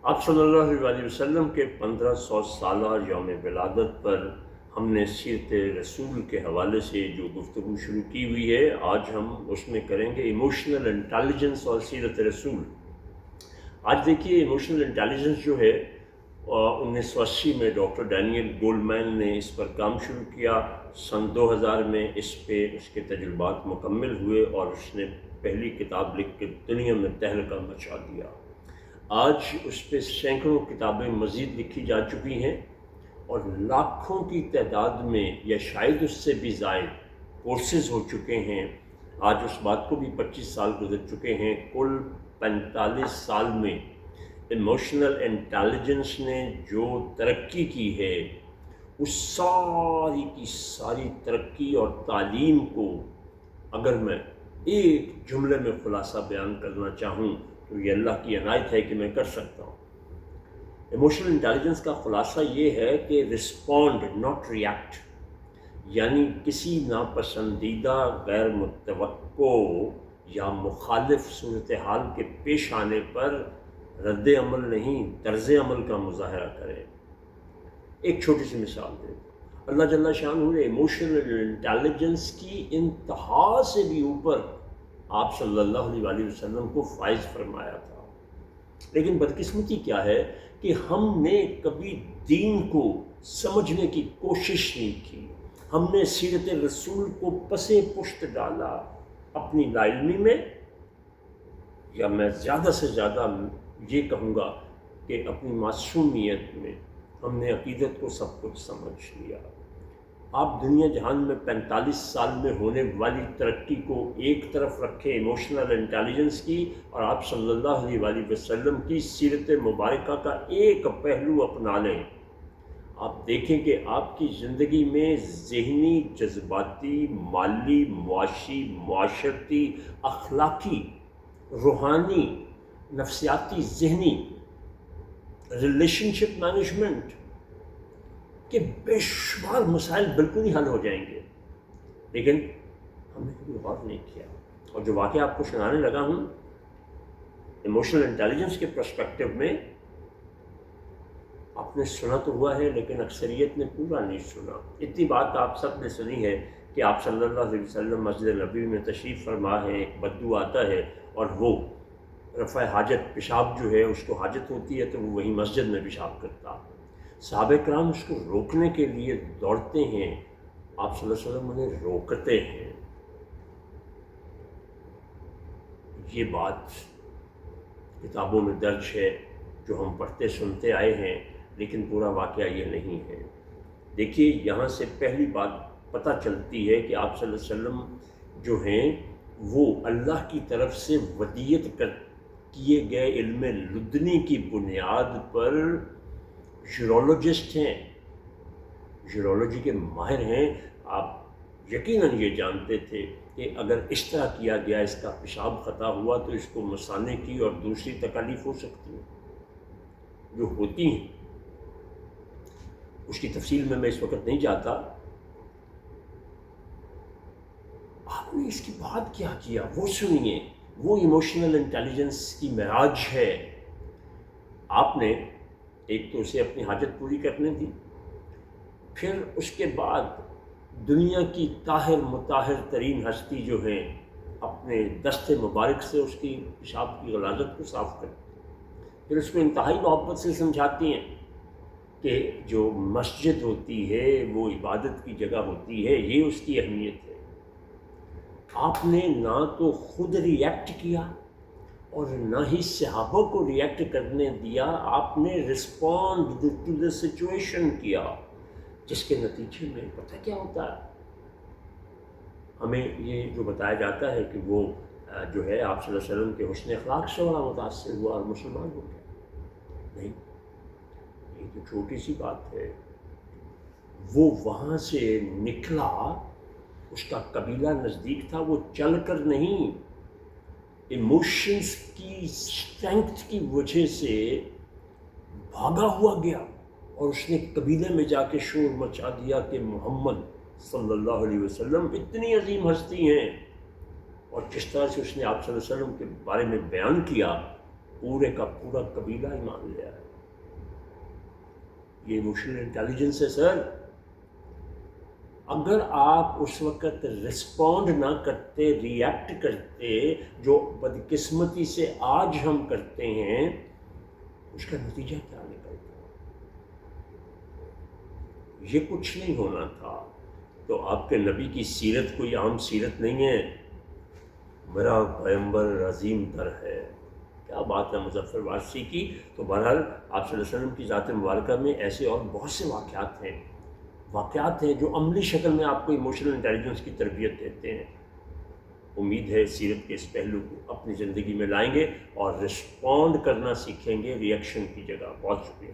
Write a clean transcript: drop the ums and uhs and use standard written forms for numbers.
آپ صلی اللہ علیہ وسلم کے 1500 سالہ یوم ولادت پر ہم نے سیرت رسول کے حوالے سے جو گفتگو شروع کی ہوئی ہے، آج ہم اس میں کریں گے ایموشنل انٹیلیجنس اور سیرت رسول۔ آج دیکھیے ایموشنل انٹیلیجنس جو ہے 1980 میں ڈاکٹر ڈینیل گولمین نے اس پر کام شروع کیا، سن 2000 میں اس پہ اس کے تجربات مکمل ہوئے اور اس نے پہلی کتاب لکھ کے دنیا میں تہلکہ مچا دیا۔ آج اس پہ سینکڑوں کتابیں مزید لکھی جا چکی ہیں اور لاکھوں کی تعداد میں یا شاید اس سے بھی زائد کورسز ہو چکے ہیں۔ آج اس بات کو بھی 25 سال گزر چکے ہیں، کل 45 سال میں ایموشنل انٹیلیجنس نے جو ترقی کی ہے اس ساری کی ساری ترقی اور تعلیم کو اگر میں ایک جملے میں خلاصہ بیان کرنا چاہوں تو یہ اللہ کی عنایت ہے کہ میں کر سکتا ہوں۔ ایموشنل انٹیلیجنس کا خلاصہ یہ ہے کہ رسپونڈ ناٹ ریئیکٹ، یعنی کسی ناپسندیدہ، غیر متوقع یا مخالف صورتحال کے پیش آنے پر رد عمل نہیں، طرز عمل کا مظاہرہ کرے۔ ایک چھوٹی سی مثال دے، اللہ جل شانہ نے ایموشنل انٹیلیجنس کی انتہا سے بھی اوپر آپ صلی اللہ علیہ وسلم کو فائز فرمایا تھا، لیکن بدقسمتی کیا ہے کہ ہم نے کبھی دین کو سمجھنے کی کوشش نہیں کی۔ ہم نے سیرت رسول کو پسے پشت ڈالا اپنی لا علمی میں، یا میں زیادہ سے زیادہ یہ کہوں گا کہ اپنی معصومیت میں ہم نے عقیدت کو سب کچھ سمجھ لیا۔ آپ دنیا جہان میں 45 سال میں ہونے والی ترقی کو ایک طرف رکھیں ایموشنل انٹیلیجنس کی، اور آپ صلی اللہ علیہ وسلم کی سیرت مبارکہ کا ایک پہلو اپنا لیں، آپ دیکھیں کہ آپ کی زندگی میں ذہنی، جذباتی، مالی، معاشی، معاشرتی، اخلاقی، روحانی، نفسیاتی، ذہنی، ریلیشن شپ مینجمنٹ کہ بے شمار مسائل بالکل ہی حل ہو جائیں گے، لیکن ہم نے کبھی غور نہیں کیا۔ اور جو واقعہ آپ کو سنانے لگا ہوں ایموشنل انٹیلیجنس کے پرسپیکٹو میں، آپ نے سنا تو ہوا ہے لیکن اکثریت نے پورا نہیں سنا۔ اتنی بات آپ سب نے سنی ہے کہ آپ صلی اللہ علیہ وسلم مسجد نبوی میں تشریف فرما ہے، ایک بدو آتا ہے اور وہ رفع حاجت، پیشاب جو ہے اس کو حاجت ہوتی ہے تو وہ وہیں مسجد میں پیشاب کرتا۔ صحابہ کرام اس کو روکنے کے لیے دوڑتے ہیں، آپ صلی اللہ علیہ وسلم انہیں روکتے ہیں۔ یہ بات کتابوں میں درج ہے جو ہم پڑھتے سنتے آئے ہیں، لیکن پورا واقعہ یہ نہیں ہے۔ دیکھیے یہاں سے پہلی بات پتہ چلتی ہے کہ آپ صلی اللہ علیہ وسلم جو ہیں وہ اللہ کی طرف سے ودیت کیے گئے علم لدنی کی بنیاد پر یورولوجسٹ ہیں، یورولوجی کے ماہر ہیں۔ آپ یقیناً یہ جانتے تھے کہ اگر اس طرح کیا گیا، اس کا پیشاب خطا ہوا تو اس کو مثانے کی اور دوسری تکالیف ہو سکتی ہیں جو ہوتی ہیں، اس کی تفصیل میں اس وقت نہیں جاتا۔ آپ نے اس کی بات کیا کیا وہ سنیے، وہ ایموشنل انٹیلیجنس کی معراج ہے۔ آپ نے ایک تو اسے اپنی حاجت پوری کرنے دی، پھر اس کے بعد دنیا کی طاہر مطہر ترین ہستی جو ہیں اپنے دست مبارک سے اس کی پیشاب کی غلاظت کو صاف کرتی، پھر اس کو انتہائی محبت سے سمجھاتی ہیں کہ جو مسجد ہوتی ہے وہ عبادت کی جگہ ہوتی ہے، یہ اس کی اہمیت ہے۔ آپ نے نہ تو خود ریئیکٹ کیا اور نہ ہی صحابہ کو ریئیکٹ کرنے دیا، آپ نے رسپونڈ ٹو دا سچویشن کیا، جس کے نتیجے میں پتہ کیا ہوتا ہے، ہمیں یہ جو بتایا جاتا ہے کہ وہ جو ہے آپ صلی اللہ علیہ وسلم کے حسن اخلاق سے بڑا متاثر ہوا اور مسلمان ہو گیا۔ نہیں، یہ تو چھوٹی سی بات ہے۔ وہ وہاں سے نکلا، اس کا قبیلہ نزدیک تھا، وہ چل کر نہیں، ایموشنز کی اسٹرینتھ کی وجہ سے بھاگا ہوا گیا اور اس نے قبیلے میں جا کے شور مچا دیا کہ محمد صلی اللہ علیہ وسلم اتنی عظیم ہستی ہیں، اور جس طرح سے اس نے آپ صلی اللہ علیہ وسلم کے بارے میں بیان کیا پورے کا پورا قبیلہ ہی مان لیا ہے. یہ ایموشنل انٹیلیجنس ہے سر. اگر آپ اس وقت رسپونڈ نہ کرتے، ریئیکٹ کرتے، جو بدقسمتی سے آج ہم کرتے ہیں، اس کا نتیجہ کیا نکلتا؟ یہ کچھ نہیں ہونا تھا. تو آپ کے نبی کی سیرت کوئی عام سیرت نہیں ہے. میرا پیغمبر عظیم تر ہے. کیا بات ہے مظفر وارثی کی. تو بہرحال آپ صلی اللہ علیہ وسلم کی ذات مبارکہ میں ایسے اور بہت سے واقعات ہیں جو عملی شکل میں آپ کو ایموشنل انٹیلیجنس کی تربیت دیتے ہیں. امید ہے سیرت کے اس پہلو کو اپنی زندگی میں لائیں گے اور رسپونڈ کرنا سیکھیں گے ری ایکشن کی جگہ. بہت شکریہ.